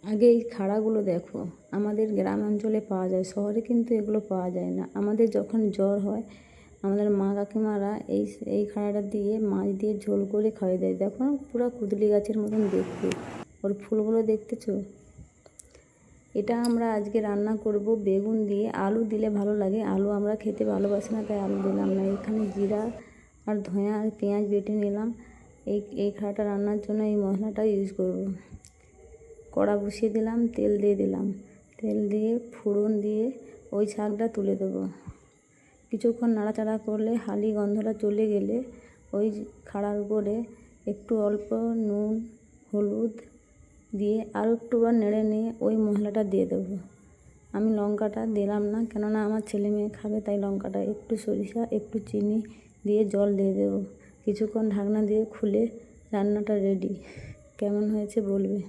আগে এই খাড়াগুলো দেখো, আমাদের গ্রাম অঞ্চলে পাওয়া যায়, শহরে কিন্তু এগুলো পাওয়া যায় না। আমাদের যখন জ্বর হয় আমাদের মা কাকিমারা এই খাড়াটা দিয়ে মাছ দিয়ে ঝোল করে খাইয়ে দেয়। দেখো পুরো কুদলি গাছের মতন দেখতে, ওর ফুলগুলো দেখতেছো। এটা আমরা আজকে রান্না করব বেগুন দিয়ে। আলু দিলে ভালো লাগে, আলু আমরা খেতে ভালোবাসি না তাই আলু দিলাম না। এখানে জিরা আর ধনিয়া আর পেঁয়াজ বেটে নিলাম। এই খাড়াটা রান্নার জন্য এই মশলাটা ইউজ করব। কড়া বসিয়ে দিলাম, তেল দিয়ে দিলাম, তেল দিয়ে ফোড়ন দিয়ে ওই শাকটা তুলে দেবো। কিছুক্ষণ নাড়াচাড়া করলে হালি গন্ধটা চলে গেলে ওই খাড়ার উপরে একটু অল্প নুন হলুদ দিয়ে আরও একটুবার নেড়ে নিয়ে ওই মশলাটা দিয়ে দেবো। আমি লঙ্কাটা দিলাম না, কেননা আমার ছেলে মেয়ে খাবে তাই লঙ্কাটা, একটু সরিষা একটু চিনি দিয়ে জল দিয়ে দেবো। কিছুক্ষণ ঢাকনা দিয়ে খুলে রান্নাটা রেডি। কেমন হয়েছে বলবে।